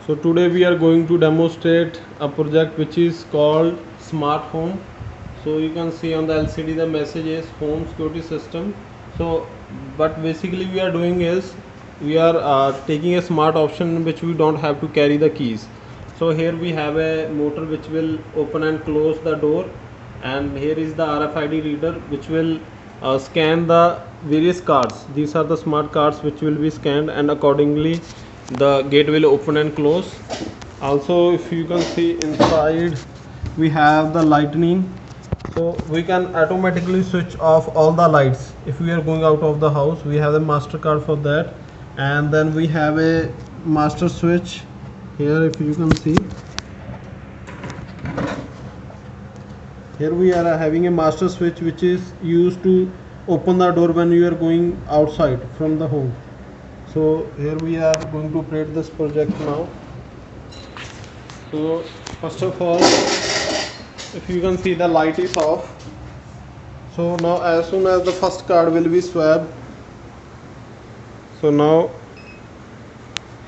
So today we are going to demonstrate a project which is called Smart Home. So you can see on the LCD the message is Home Security System. So but basically we are doing is we are taking a smart option in which we don't have to carry the keys. So here we have a motor which will open and close the door, and here is the RFID reader which will scan the various cards. These are the smart cards which will be scanned, and accordingly the gate will open and close. Also, if you can see inside, we have the lightning, so we can automatically switch off all the lights if we are going out of the house. We have a master card for that, and then we have a master switch here. If you can see, here we are having a master switch which is used to open the door when you are going outside from the home. So here we are going to create this project now. So first of all, if you can see, the light is off. So now as soon as the first card will be swapped, so now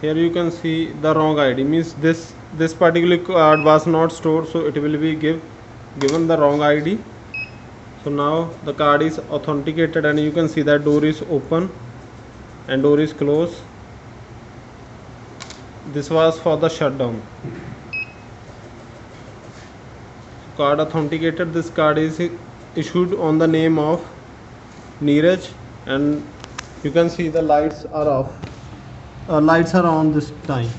here you can see the wrong ID, means this particular card was not stored, so it will be given the wrong ID. So now the card is authenticated, and you can see that door is open and door is closed. This was for the shutdown. Card authenticated. This card is issued on the name of Neeraj, and you can see the lights are off. Lights are on this time.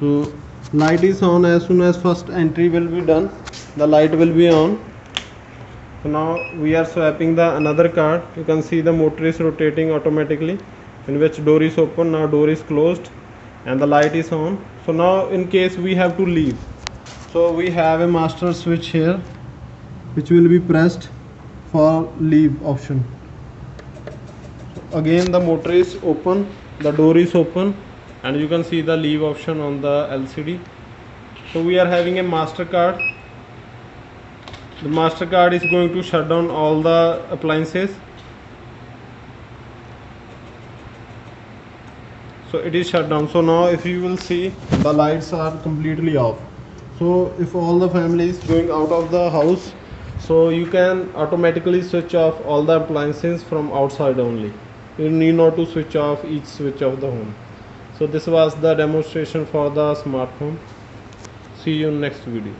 So light is on. As soon as first entry will be done, the light will be on. So now we are swapping the another card. You can see the motor is rotating automatically, in which door is open, now door is closed, and the light is on. So now in case we have to leave, so we have a master switch here which will be pressed for leave option. So again the motor is open, the door is open, and you can see the leave option on the LCD. So we are having a master card. The master card is going to shut down all the appliances. So it is shut down. So now if you will see, the lights are completely off. So if all the family is going out of the house, so you can automatically switch off all the appliances from outside only. You need not to switch off each switch of the home. So this was the demonstration for the smart home. See you in next video.